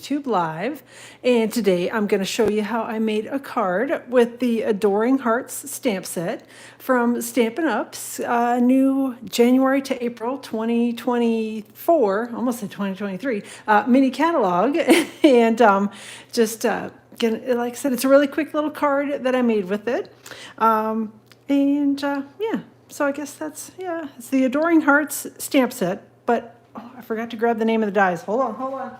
YouTube Live, and today I'm going to show you how I made a card with the Adoring Hearts stamp set from Stampin' Up's new January to April 2024, almost said 2023, mini catalog. And like I said, it's a really quick little card that I made with it. Yeah, so I guess it's the Adoring Hearts stamp set, but oh, I forgot to grab the name of the dies. Hold on.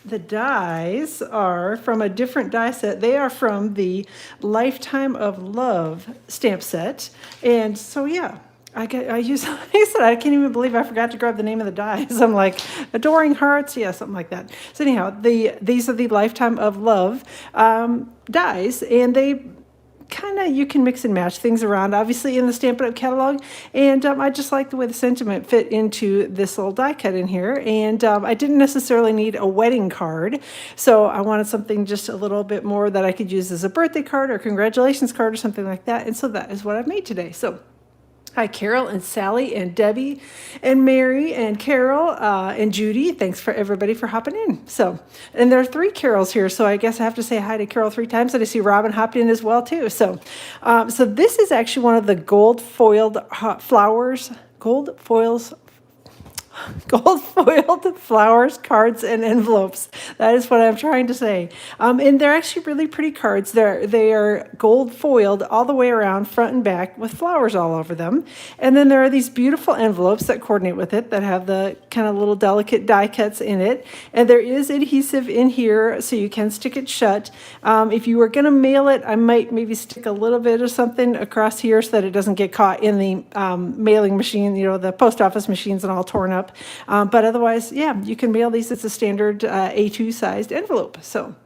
The dies are from a different die set. They are from the Lifetime of Love stamp set. And so, yeah, I can't even believe I forgot to grab the name of the dies. I'm like, Adoring Hearts, yeah, something like that. So anyhow, these are the Lifetime of Love dies, and they you can mix and match things around, obviously, in the Stampin' Up! Catalog. And I just like the way the sentiment fit into this little die cut in here. And I didn't necessarily need a wedding card, so I wanted something just a little bit more that I could use as a birthday card or congratulations card or something like that. And so that is what I've made today. So hi, Carol and Sally and Debbie and Mary and Carol and Judy. Thanks for everybody for hopping in. So, and there are 3 Carols here, so I guess I have to say hi to Carol 3 times. And I see Robin hopped in as well too. So, so this is actually one of the gold foiled flowers, cards, and envelopes. That is what I'm trying to say. And they're actually really pretty cards. They are gold foiled all the way around, front and back, with flowers all over them. And then there are these beautiful envelopes that coordinate with it that have the kind of little delicate die cuts in it. And there is adhesive in here, so you can stick it shut. If you were going to mail it, I might maybe stick a little bit of something across here so that it doesn't get caught in the mailing machine, the post office machines and all torn up. But otherwise, yeah, you can mail these. It's a standard A2 sized envelope. So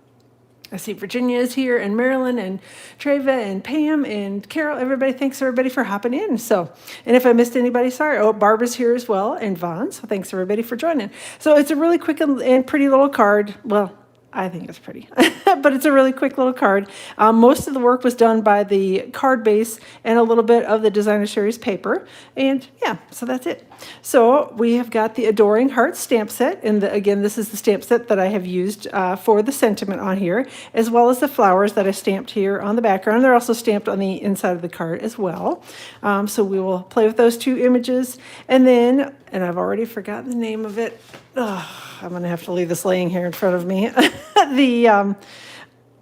I see Virginia is here, and Marilyn and Treva and Pam and Carol. Thanks everybody for hopping in. So, and if I missed anybody, sorry. Oh, Barbara's here as well, and Vaughn. So thanks everybody for joining. So it's a really quick and pretty little card. Well, I think it's pretty, but it's a really quick little card. Most of the work was done by the card base and a little bit of the designer series paper. And yeah, so that's it. So we have got the Adoring Hearts stamp set. And again, this is the stamp set that I have used for the sentiment on here, as well as the flowers that I stamped here on the background. They're also stamped on the inside of the card as well. So we will play with those 2 images. And then, and I've already forgotten the name of it. I'm going to have to leave this laying here in front of me. The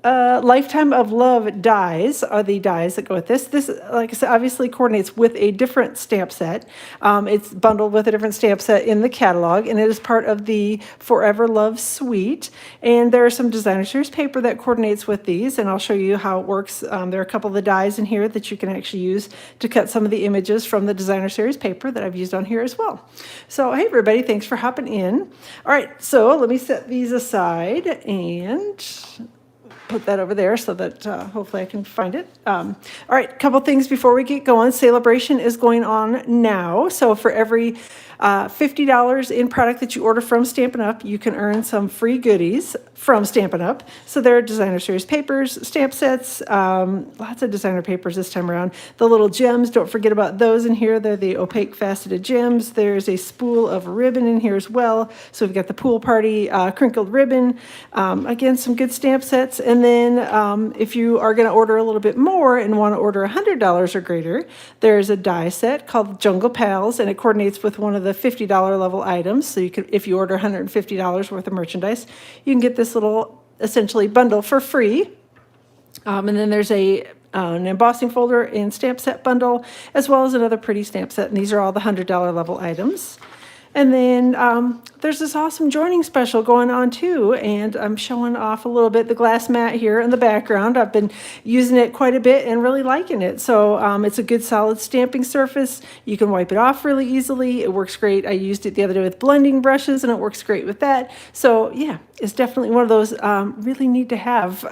Lifetime of Love dies are the dies that go with this. This, like I said, obviously coordinates with a different stamp set. It's bundled with a different stamp set in the catalog, and it is part of the Forever Love suite. And there are some designer series paper that coordinates with these, and I'll show you how it works. There are a couple of the dies in here that you can actually use to cut some of the images from the designer series paper that I've used on here as well. So, hey everybody, thanks for hopping in. All right, so let me set these aside and put that over there so that hopefully I can find it. All right, a couple things before we get going. Celebration is going on now. So for every $50 in product that you order from Stampin' Up, you can earn some free goodies from Stampin' Up. So there are designer series papers, stamp sets, lots of designer papers this time around. The little gems, don't forget about those in here. They're the opaque faceted gems. There's a spool of ribbon in here as well. So we've got the pool party crinkled ribbon. Again, some good stamp sets. And then if you are going to order a little bit more and want to order $100 or greater, there's a die set called Jungle Pals, and it coordinates with one of the $50 level items. So you can, if you order $150 worth of merchandise, you can get this little essentially bundle for free. And then there's an embossing folder and stamp set bundle, as well as another pretty stamp set. And these are all the $100 level items. And then there's this awesome joining special going on too, and I'm showing off a little bit the glass mat here in the background. I've been using it quite a bit and really liking it. So it's a good solid stamping surface. You can wipe it off really easily. It works great. I used it the other day with blending brushes, and it works great with that. So yeah, it's definitely one of those really need to have,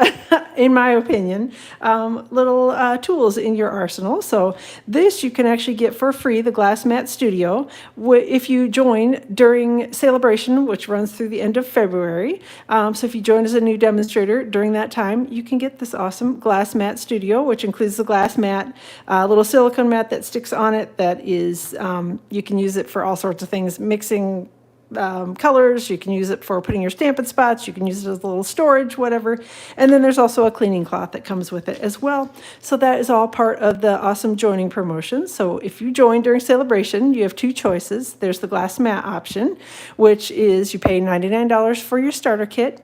in my opinion, little tools in your arsenal. So this you can actually get for free, the Glass Mat Studio, if you join during Celebration celebration, which runs through the end of February. So if you join as a new demonstrator during that time, you can get this awesome glass mat studio, which includes the glass mat, a little silicone mat that sticks on it that is, you can use it for all sorts of things, mixing colors. You can use it for putting your Stampin' spots. You can use it as a little storage, whatever. And then there's also a cleaning cloth that comes with it as well. So that is all part of the awesome joining promotion. So if you join during celebration, you have two choices. There's the glass mat option, which is you pay $99 for your starter kit.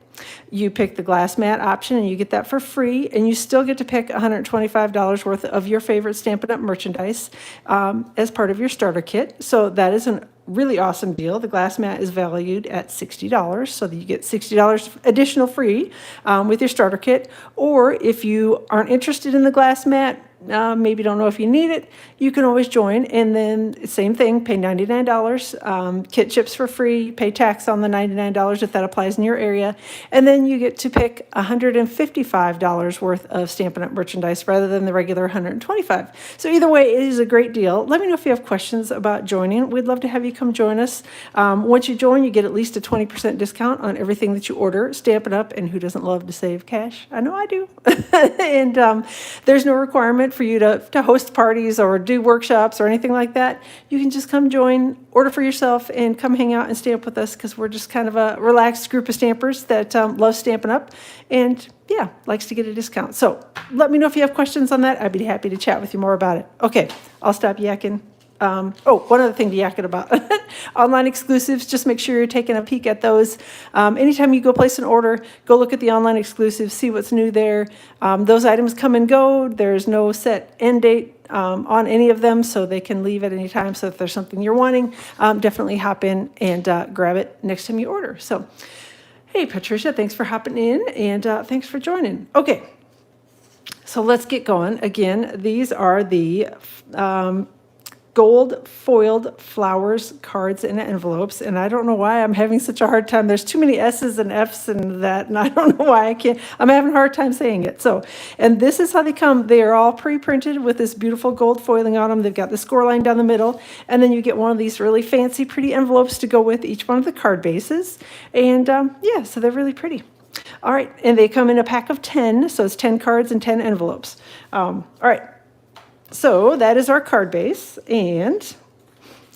You pick the glass mat option and you get that for free, and you still get to pick $125 worth of your favorite Stampin' Up! Merchandise as part of your starter kit. So that is a really awesome deal. The glass mat is valued at $60, so that you get $60 additional free with your starter kit. Or if you aren't interested in the glass mat, maybe don't know if you need it, you can always join, and then same thing, pay $99, kit ships for free, pay tax on the $99 if that applies in your area, and then you get to pick $155 worth of Stampin' Up! Merchandise rather than the regular $125. So either way, it is a great deal. Let me know if you have questions about joining. We'd love to have you come join us. Once you join, you get at least a 20% discount on everything that you order Stampin' Up!, and who doesn't love to save cash? I know I do. And there's no requirement for you to host parties or do workshops or anything like that. You can just come join, order for yourself, and come hang out and stamp with us, because we're just kind of a relaxed group of stampers that love Stampin' Up! And yeah, likes to get a discount. So let me know if you have questions on that. I'd be happy to chat with you more about it. Okay, I'll stop yakking. One other thing to yak it about. Online exclusives, just make sure you're taking a peek at those. Anytime you go place an order, go look at the online exclusives, see what's new there. Those items come and go. There's no set end date on any of them, so they can leave at any time. So if there's something you're wanting, definitely hop in and grab it next time you order. So, hey, Patricia, thanks for hopping in, and thanks for joining. Okay, so let's get going. Again, these are the gold foiled flowers, cards, and envelopes. And I don't know why I'm having such a hard time. There's too many S's and F's and that, and I don't know why I'm having a hard time saying it. So, and this is how they come. They are all pre-printed with this beautiful gold foiling on them. They've got the score line down the middle, and then you get one of these really fancy, pretty envelopes to go with each one of the card bases. And yeah, so they're really pretty. All right, and they come in a pack of 10, so it's 10 cards and 10 envelopes. All right. So that is our card base, and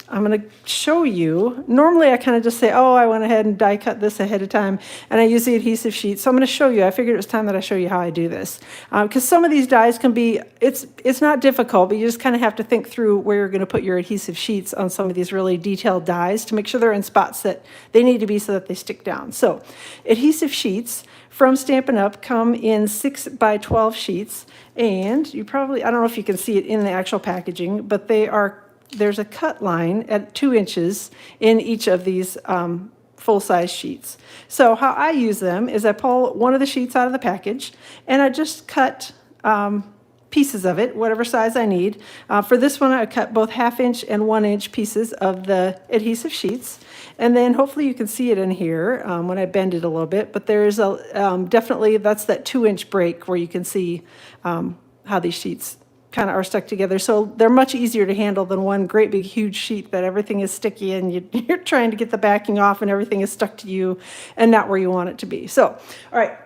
I'm going to show you. Normally I kind of just say, oh, I went ahead and die cut this ahead of time, and I use the adhesive sheet. So I'm going to show you. I figured it was time that I show you how I do this, because some of these dies can be, it's not difficult, but you just kind of have to think through where you're going to put your adhesive sheets on some of these really detailed dies to make sure they're in spots that they need to be so that they stick down. So adhesive sheets from Stampin' Up! Come in 6 by 12 sheets, and you probably, I don't know if you can see it in the actual packaging, but there's a cut line at 2 inches in each of these full-size sheets. So how I use them is I pull one of the sheets out of the package, and I just cut pieces of it, whatever size I need. For this one, I cut both 1/2 inch and 1 inch pieces of the adhesive sheets. And then hopefully you can see it in here when I bend it a little bit, but there's a definitely, that's that 2 inch break where you can see how these sheets kind of are stuck together. So they're much easier to handle than one great big huge sheet that everything is sticky and you're trying to get the backing off and everything is stuck to you and not where you want it to be. So, all right.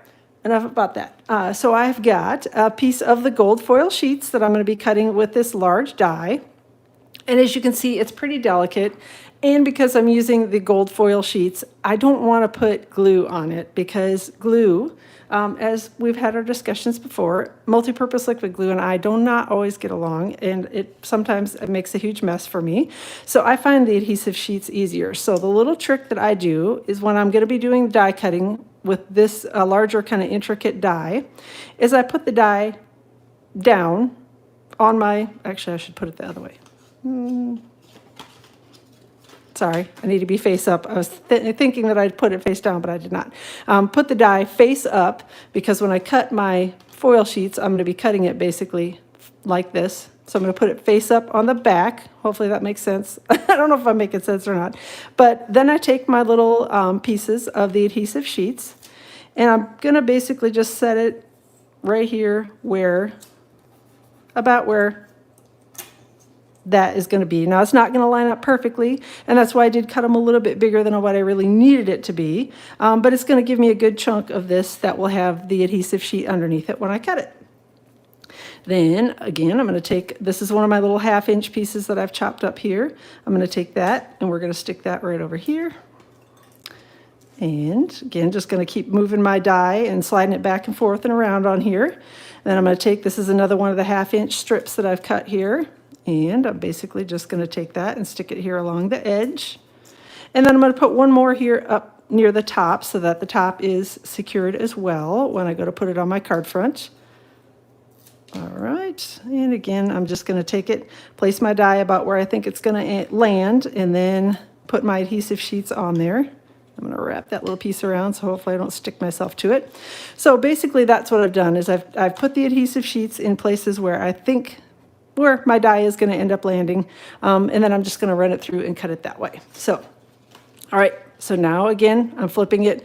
Enough about that. So I've got a piece of the gold foil sheets that I'm going to be cutting with this large die. And as you can see, it's pretty delicate. And because I'm using the gold foil sheets, I don't want to put glue on it, because glue, as we've had our discussions before, multi-purpose liquid glue and I do not always get along, and sometimes it makes a huge mess for me. So I find the adhesive sheets easier. So the little trick that I do is when I'm going to be doing die cutting with this larger kind of intricate die, is I put the die down on my, actually I should put it the other way. Sorry, I need to be face up. I was thinking that I'd put it face down, but I did not. Put the die face up, because when I cut my foil sheets, I'm going to be cutting it basically like this. So I'm going to put it face up on the back. Hopefully that makes sense. I don't know if I'm making sense or not. But then I take my little pieces of the adhesive sheets, and I'm going to basically just set it right here about where that is going to be. Now, it's not going to line up perfectly, and that's why I did cut them a little bit bigger than what I really needed it to be, but it's going to give me a good chunk of this that will have the adhesive sheet underneath it when I cut it. Then, again, I'm going to take, this is one of my little 1/2-inch pieces that I've chopped up here. I'm going to take that, and we're going to stick that right over here. And, again, just going to keep moving my die and sliding it back and forth and around on here. Then I'm going to take, this is another one of the 1/2-inch strips that I've cut here. And I'm basically just going to take that and stick it here along the edge. And then I'm going to put one more here up near the top so that the top is secured as well when I go to put it on my card front. All right, and again, I'm just going to take it, place my die about where I think it's going to land, and then put my adhesive sheets on there. I'm going to wrap that little piece around so hopefully I don't stick myself to it. So basically that's what I've done is I've put the adhesive sheets in places where I think where my die is going to end up landing, and then I'm just going to run it through and cut it that way. So, all right, so now again, I'm flipping it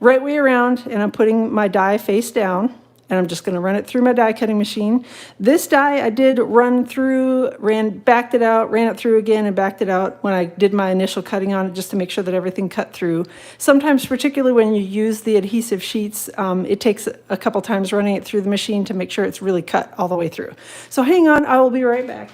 right way around, and I'm putting my die face down, and I'm just going to run it through my die cutting machine. This die I did run through, backed it out, ran it through again, and backed it out when I did my initial cutting on it just to make sure that everything cut through. Sometimes, particularly when you use the adhesive sheets, it takes a couple times running it through the machine to make sure it's really cut all the way through. So hang on, I will be right back.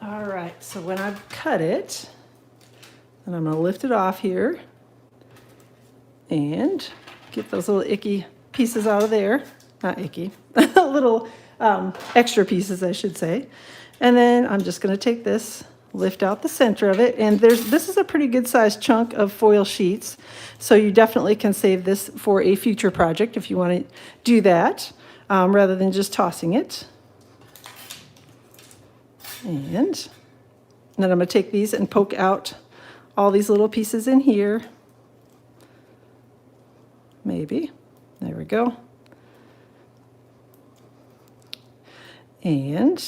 All right, so when I've cut it, and I'm going to lift it off here and get those little icky pieces out of there. Not icky, little extra pieces, I should say. And then I'm just going to take this, lift out the center of it, and this is a pretty good sized chunk of foil sheets, so you definitely can save this for a future project if you want to do that, rather than just tossing it. And then I'm going to take these and poke out all these little pieces in here. Maybe. There we go. And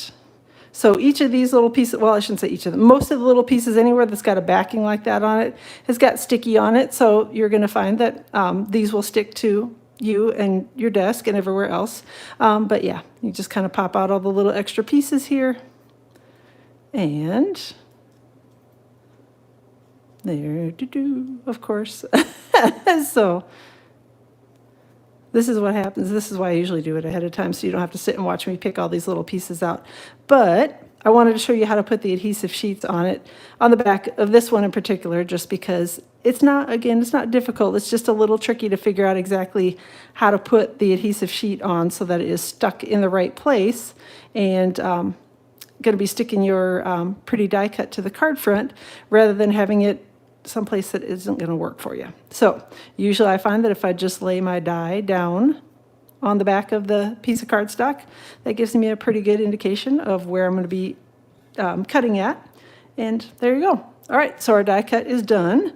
so each of these little pieces, well, I shouldn't say each of them, most of the little pieces anywhere that's got a backing like that on it has got sticky on it. So you're going to find that these will stick to you and your desk and everywhere else. But yeah, you just kind of pop out all the little extra pieces here. And there, of course. So this is what happens. This is why I usually do it ahead of time, so you don't have to sit and watch me pick all these little pieces out. But I wanted to show you how to put the adhesive sheets on it, on the back of this one in particular, just because it's not, again, it's not difficult. It's just a little tricky to figure out exactly how to put the adhesive sheet on so that it is stuck in the right place and going to be sticking your pretty die cut to the card front rather than having it someplace that isn't going to work for you. So usually I find that if I just lay my die down on the back of the piece of cardstock, that gives me a pretty good indication of where I'm going to be cutting at. And there you go. All right, so our die cut is done.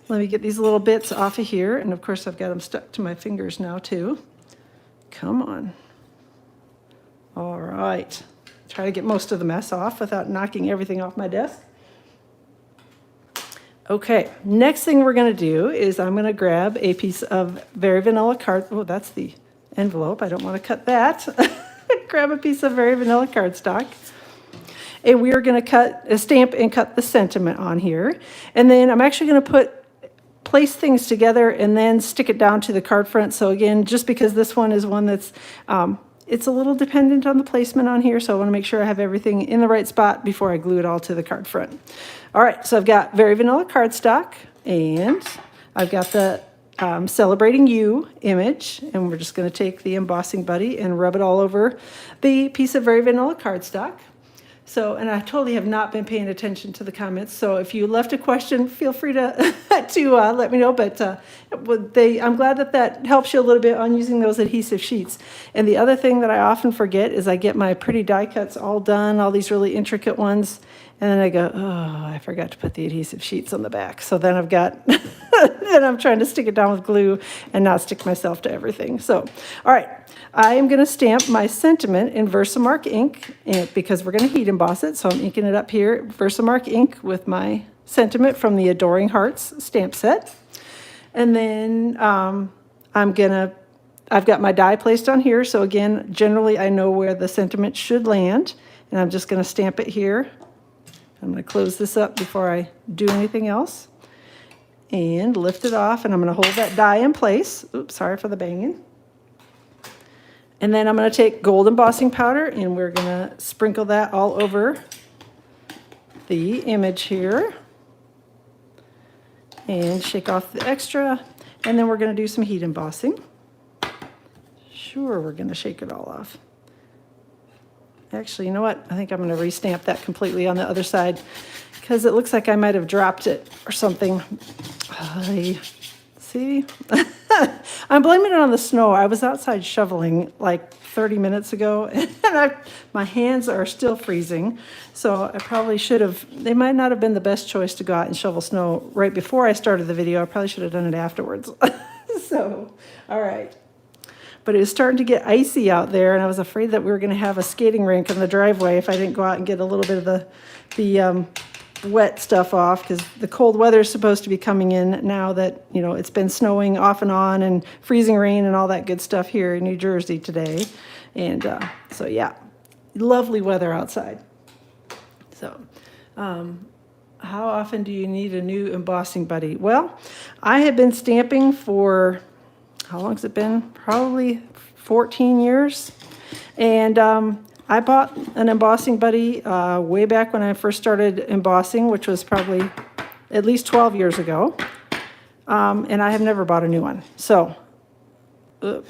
Let me get these little bits off of here. And of course I've got them stuck to my fingers now too. Come on. All right. Try to get most of the mess off without knocking everything off my desk. Okay, next thing we're going to do is I'm going to grab a piece of very vanilla card. Oh, that's the envelope. I don't want to cut that. Grab a piece of very vanilla cardstock. And we are going to stamp and cut the sentiment on here. And then I'm actually going to place things together and then stick it down to the card front. So again, just because this one is one that's it's a little dependent on the placement on here, so I want to make sure I have everything in the right spot before I glue it all to the card front. All right, so I've got very vanilla cardstock, and I've got the Celebrating You image, and we're just going to take the embossing buddy and rub it all over the piece of very vanilla cardstock. So, and I totally have not been paying attention to the comments, so if you left a question, feel free to let me know, but I'm glad that helps you a little bit on using those adhesive sheets. And the other thing that I often forget is I get my pretty die cuts all done, all these really intricate ones, and then I go, oh, I forgot to put the adhesive sheets on the back. So then I've got, then I'm trying to stick it down with glue and not stick myself to everything. So, all right, I am going to stamp my sentiment in Versamark ink because we're going to heat emboss it. So I'm inking it up here, Versamark ink, with my sentiment from the Adoring Hearts stamp set. And then I've got my die placed on here. So again, generally I know where the sentiment should land. And I'm just going to stamp it here. I'm going to close this up before I do anything else. And lift it off. And I'm going to hold that die in place. Oops, sorry for the banging. And then I'm going to take gold embossing powder and we're going to sprinkle that all over the image here. And shake off the extra. And then we're going to do some heat embossing. Sure, we're going to shake it all off. Actually, you know what? I think I'm going to restamp that completely on the other side because it looks like I might have dropped it or something. See? I'm blaming it on the snow. I was outside shoveling like 30 minutes ago, and my hands are still freezing. So I probably should have, they might not have been the best choice to go out and shovel snow right before I started the video. I probably should have done it afterwards. So, all right. But it was starting to get icy out there, and I was afraid that we were going to have a skating rink in the driveway if I didn't go out and get a little bit of the wet stuff off, because the cold weather is supposed to be coming in now that, you know, it's been snowing off and on and freezing rain and all that good stuff here in New Jersey today. And so, yeah, lovely weather outside. So, how often do you need a new embossing buddy? Well, I have been stamping for, how long has it been? Probably 14 years. And I bought an embossing buddy way back when I first started embossing, which was probably at least 12 years ago. And I have never bought a new one. So, or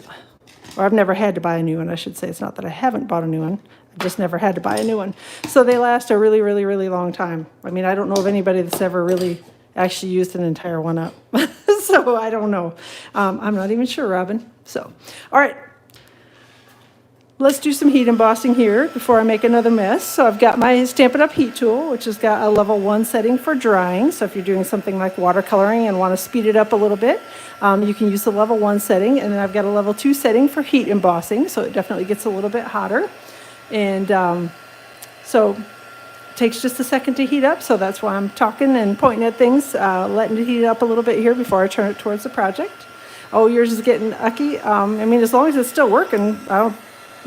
I've never had to buy a new one, I should say. It's not that I haven't bought a new one. I just never had to buy a new one. So they last a really, really, really long time. I mean, I don't know of anybody that's ever really actually used an entire one up. So I don't know. I'm not even sure, Robin. So, all right. Let's do some heat embossing here before I make another mess. So I've got my Stampin' Up! Heat tool, which has got a level 1 setting for drying. So if you're doing something like watercoloring and want to speed it up a little bit, you can use the level 1 setting. And then I've got a level 2 setting for heat embossing, so it definitely gets a little bit hotter. And so it takes just a second to heat up, so that's why I'm talking and pointing at things, letting it heat up a little bit here before I turn it towards the project. Oh, yours is getting ucky. I mean, as long as it's still working, I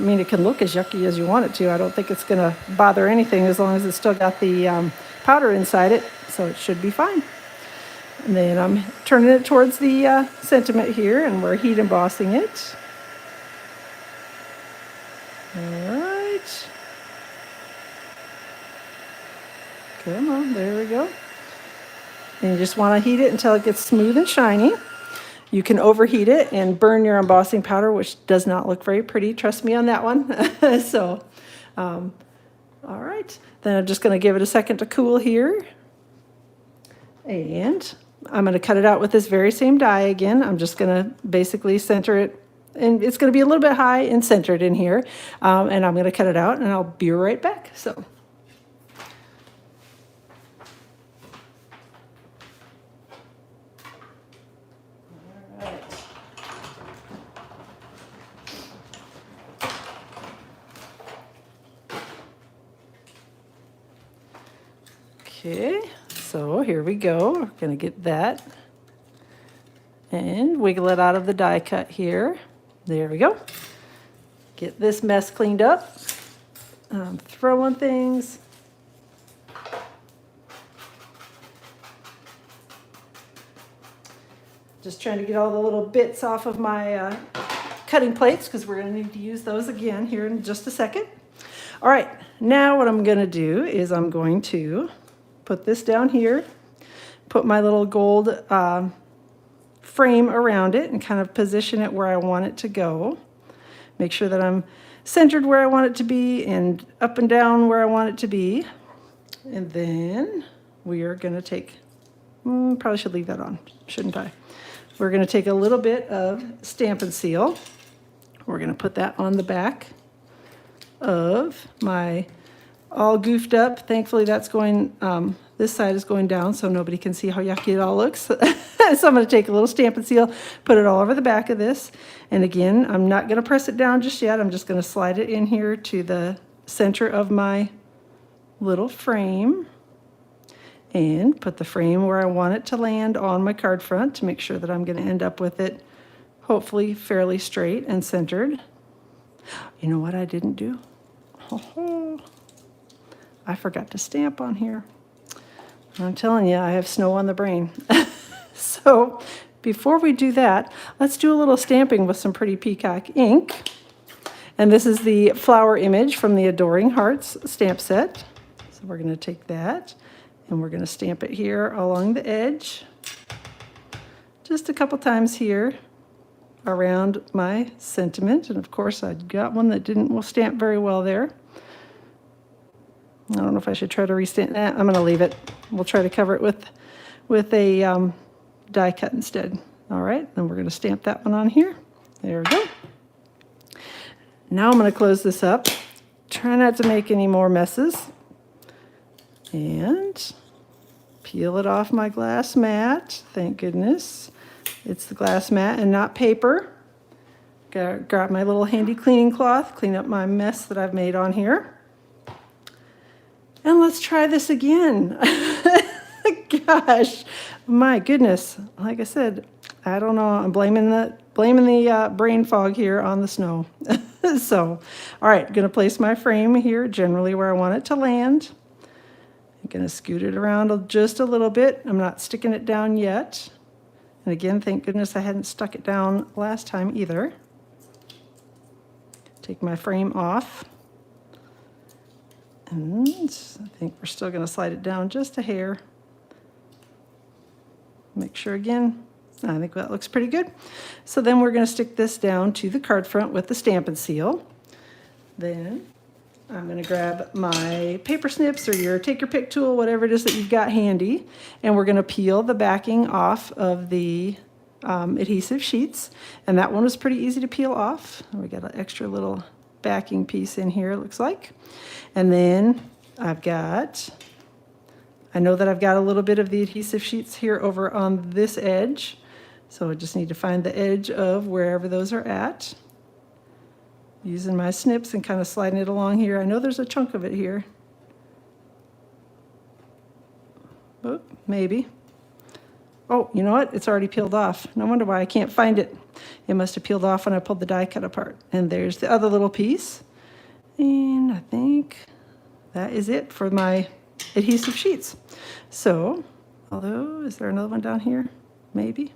mean, it can look as yucky as you want it to. I don't think it's going to bother anything as long as it's still got the powder inside it, so it should be fine. And then I'm turning it towards the sentiment here, and we're heat embossing it. All right. Come on, there we go. And you just want to heat it until it gets smooth and shiny. You can overheat it and burn your embossing powder, which does not look very pretty. Trust me on that one. So, all right. Then I'm just going to give it a second to cool here. And I'm going to cut it out with this very same die again. I'm just going to basically center it. And it's going to be a little bit high and centered in here. And I'm going to cut it out, and I'll be right back. So. Okay, so here we go. We're going to get that and wiggle it out of the die cut here. There we go. Get this mess cleaned up. Throwing things. Just trying to get all the little bits off of my cutting plates because we're going to need to use those again here in just a second. All right, now what I'm going to do is I'm going to put this down here, put my little gold frame around it and kind of position it where I want it to go. Make sure that I'm centered where I want it to be and up and down where I want it to be. And then we are going to take, probably should leave that on, shouldn't I? We're going to take a little bit of Stampin' Seal. We're going to put that on the back of my all goofed up. Thankfully, that's going This side is going down so nobody can see how yucky it all looks. So I'm going to take a little Stampin' Seal, put it all over the back of this. And again, I'm not going to press it down just yet. I'm just going to slide it in here to the center of my little frame and put the frame where I want it to land on my card front to make sure that I'm going to end up with it hopefully fairly straight and centered. You know what I didn't do? Oh, I forgot to stamp on here. I'm telling you, I have snow on the brain. So before we do that, let's do a little stamping with some pretty peacock ink. And this is the flower image from the Adoring Hearts stamp set. So we're going to take that and we're going to stamp it here along the edge. Just a couple times here around my sentiment. And of course, I got one that will stamp very well there. I don't know if I should try to restamp that. I'm going to leave it. We'll try to cover it with a die cut instead. All right, then we're going to stamp that one on here. There we go. Now I'm going to close this up. Try not to make any more messes. And peel it off my glass mat. Thank goodness. It's the glass mat and not paper. Grab my little handy cleaning cloth, clean up my mess that I've made on here. And let's try this again. Gosh, my goodness. Like I said, I don't know. I'm blaming the brain fog here on the snow. So, all right, going to place my frame here generally where I want it to land. I'm going to scoot it around just a little bit. I'm not sticking it down yet. And again, thank goodness I hadn't stuck it down last time either. Take my frame off. And I think we're still going to slide it down just a hair. Make sure again, I think that looks pretty good. So then we're going to stick this down to the card front with the Stampin' Seal. Then I'm going to grab my paper snips or your take your pick tool, whatever it is that you've got handy, and we're going to peel the backing off of the adhesive sheets. And that one was pretty easy to peel off. We got an extra little backing piece in here, it looks like. And then I know that I've got a little bit of the adhesive sheets here over on this edge. So I just need to find the edge of wherever those are at. Using my snips and kind of sliding it along here. I know there's a chunk of it here. Oh, maybe. Oh, you know what? It's already peeled off. No wonder why I can't find it. It must have peeled off when I pulled the die cut apart. And there's the other little piece. And I think that is it for my adhesive sheets. So, although, is there another one down here? Maybe.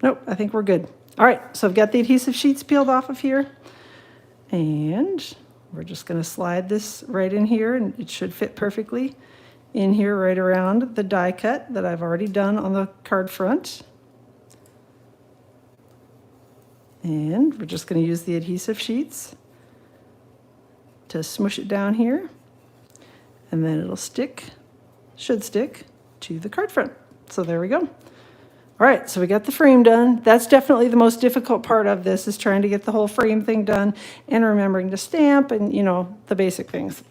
Nope, I think we're good. All right, so I've got the adhesive sheets peeled off of here. And we're just going to slide this right in here, and it should fit perfectly in here right around the die cut that I've already done on the card front. And we're just going to use the adhesive sheets to smush it down here. And then it'll should stick to the card front. So there we go. All right, so we got the frame done. That's definitely the most difficult part of this, is trying to get the whole frame thing done and remembering to stamp and, you know, the basic things.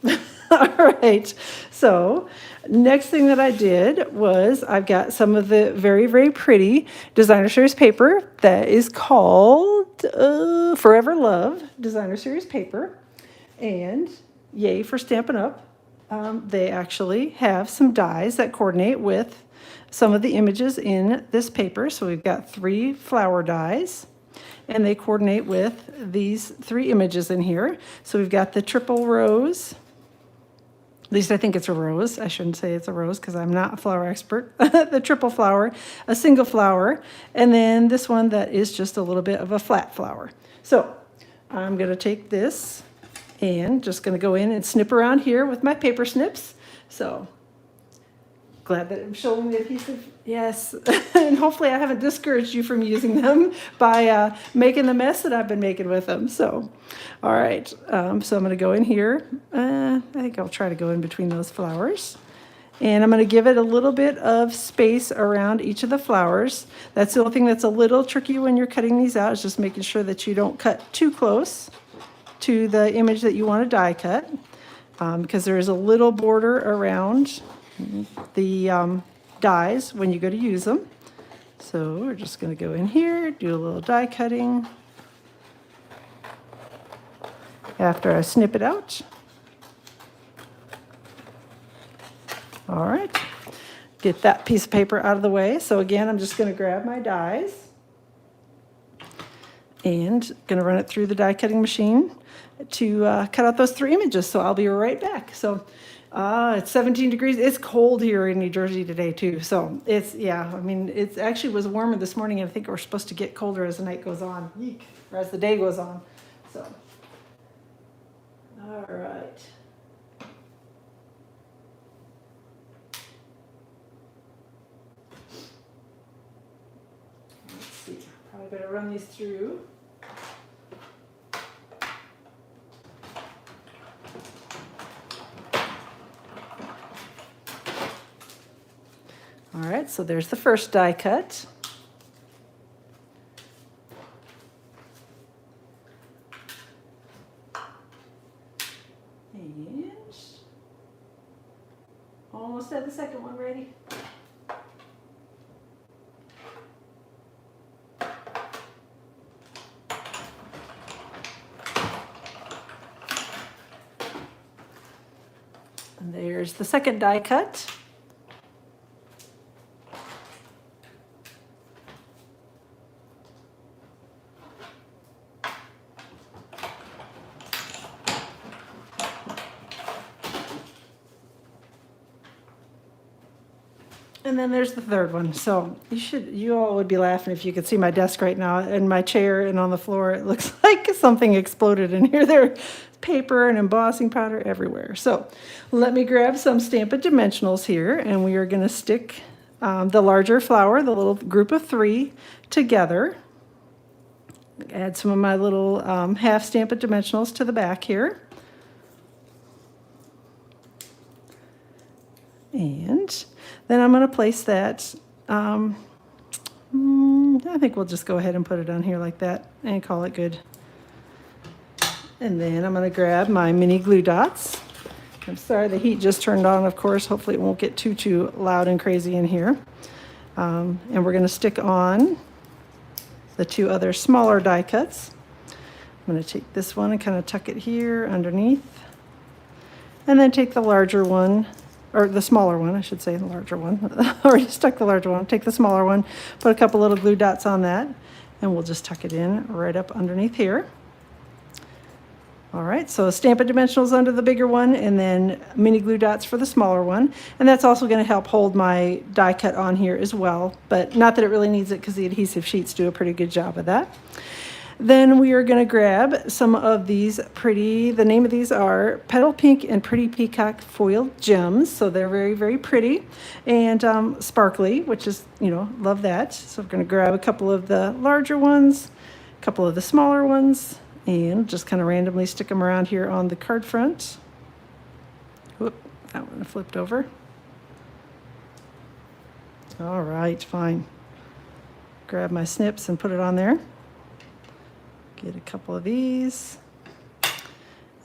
All right, so next thing that I did was I've got some of the very, very pretty Designer Series paper that is called Forever Love Designer Series paper. And yay for Stampin' Up! They actually have some dies that coordinate with some of the images in this paper. So we've got 3 flower dies, and they coordinate with these 3 images in here. So we've got the triple rose. At least I think it's a rose. I shouldn't say it's a rose because I'm not a flower expert. The triple flower, a single flower, and then this one that is just a little bit of a flat flower. So I'm going to take this and just going to go in and snip around here with my paper snips. So glad that I'm showing the adhesive. Yes, and hopefully I haven't discouraged you from using them by making the mess that I've been making with them. So, all right, so I'm going to go in here. I think I'll try to go in between those flowers. And I'm going to give it a little bit of space around each of the flowers. That's the only thing that's a little tricky when you're cutting these out, is just making sure that you don't cut too close to the image that you want to die cut. because there is a little border around the dies when you go to use them. So we're just going to go in here, do a little die cutting after I snip it out. All right, get that piece of paper out of the way. So again, I'm just going to grab my dies and going to run it through the die cutting machine to cut out those 3 images. So I'll be right back. So it's 17 degrees. It's cold here in New Jersey today too. So it's, yeah, I mean, it actually was warmer this morning, and I think we're supposed to get colder as the night goes on, or as the day goes on. So, all right. Let's see, probably better run these through. All right, so there's the first die cut. And almost had the second one ready. And there's the second die cut. And then there's the third one. So you all would be laughing if you could see my desk right now and my chair and on the floor. It looks like something exploded in here. There's paper and embossing powder everywhere. So let me grab some Stampin' Dimensionals here, and we are going to stick the larger flower, the little group of 3, together. Add some of my little half Stampin' Dimensionals to the back here. And then I'm going to place that, I think we'll just go ahead and put it on here like that and call it good. And then I'm going to grab my mini glue dots. I'm sorry, the heat just turned on, of course. Hopefully it won't get too loud and crazy in here. And we're going to stick on the 2 other smaller die cuts. I'm going to take this one and kind of tuck it here underneath. And then take the larger one, or the smaller one, I should say, the larger one. I already stuck the larger one. Take the smaller one, put a couple little glue dots on that, and we'll just tuck it in right up underneath here. All right, so Stampin' Dimensionals under the bigger one, and then mini glue dots for the smaller one. And that's also going to help hold my die cut on here as well, but not that it really needs it because the adhesive sheets do a pretty good job of that. Then we are going to grab some of these pretty, the name of these are Petal Pink and Pretty Peacock Foil Gems. So they're very, very pretty and sparkly, which is, love that. So we're going to grab a couple of the larger ones, a couple of the smaller ones, and just kind of randomly stick them around here on the card front. Whoop, that one flipped over. All right, fine. Grab my snips and put it on there. Get a couple of these.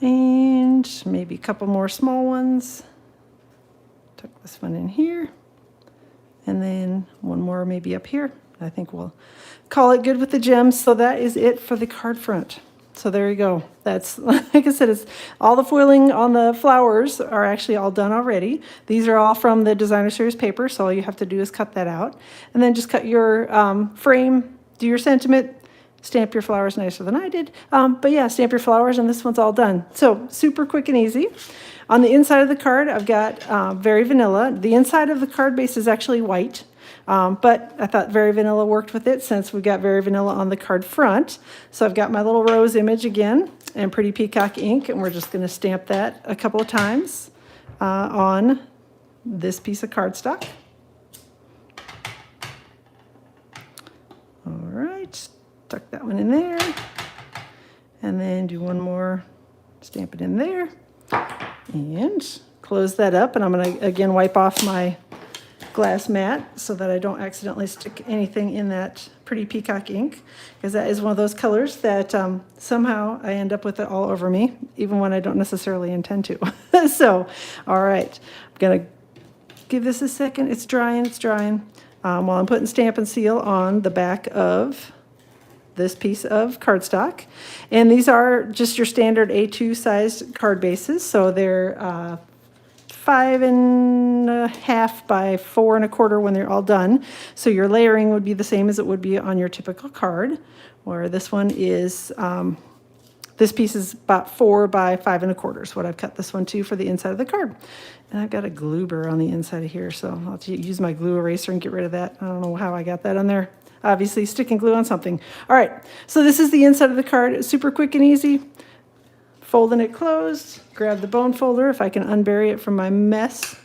And maybe a couple more small ones. Tuck this one in here. And then one more maybe up here. I think we'll call it good with the gems. So that is it for the card front. So there you go. That's, like I said, it's all the foiling on the flowers are actually all done already. These are all from the Designer Series paper, so all you have to do is cut that out. And then just cut your frame, do your sentiment, stamp your flowers nicer than I did. But yeah, stamp your flowers, and this one's all done. So super quick and easy. On the inside of the card, I've got Very Vanilla. The inside of the card base is actually white. But I thought Very Vanilla worked with it since we've got Very Vanilla on the card front. So I've got my little rose image again and Pretty Peacock ink, and we're just going to stamp that a couple of times on this piece of cardstock. All right, tuck that one in there, and then do one more, stamp it in there, and close that up. And I'm going to again wipe off my glass mat so that I don't accidentally stick anything in that pretty peacock ink, because that is one of those colors that somehow I end up with it all over me, even when I don't necessarily intend to. So, all right, I'm gonna give this a second. It's drying, it's drying. While I'm putting Stampin' Seal on the back of this piece of cardstock. And these are just your standard A2 sized card bases. So they're 5.5 by 4.25 when they're all done. So your layering would be the same as it would be on your typical card, where this one is, this piece is about 4 by 5.25 is what I've cut this one to for the inside of the card. And I've got a glue burr on the inside of here, so I'll use my glue eraser and get rid of that. I don't know how I got that on there. Obviously sticking glue on something. All right, so this is the inside of the card. It's super quick and easy. Folding it closed, grab the bone folder if I can unbury it from my mess.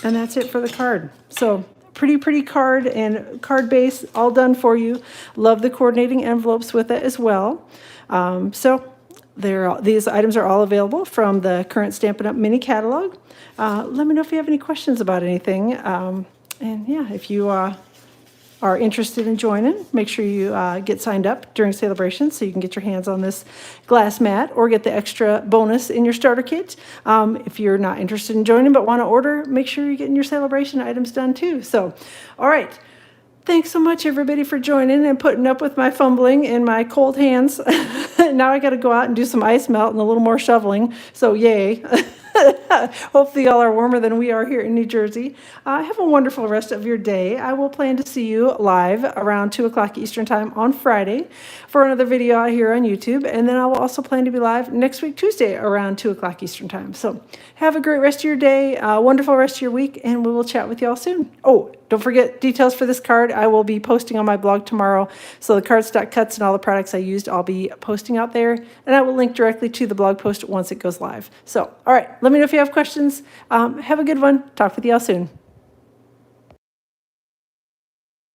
And that's it for the card. So pretty card and card base all done for you. Love the coordinating envelopes with it as well. These items are all available from the current Stampin' Up! Mini catalog. Let me know if you have any questions about anything. And yeah, if you are interested in joining, make sure you get signed up during Celebration so you can get your hands on this glass mat or get the extra bonus in your starter kit. If you're not interested in joining but want to order, make sure you're getting your Celebration items done too. So, all right. Thanks so much, everybody, for joining and putting up with my fumbling and my cold hands. Now I got to go out and do some ice melt and a little more shoveling. So, yay. Hopefully y'all are warmer than we are here in New Jersey. Have a wonderful rest of your day. I will plan to see you live around 2 o'clock Eastern Time on Friday for another video out here on YouTube. And then I will also plan to be live next week, Tuesday, around 2 o'clock Eastern Time. So have a great rest of your day, wonderful rest of your week, and we will chat with y'all soon. Oh, don't forget details for this card. I will be posting on my blog tomorrow. So the cardstock cuts and all the products I used, I'll be posting out there. And I will link directly to the blog post once it goes live. So, all right, let me know if you have questions. Have a good one. Talk with y'all soon.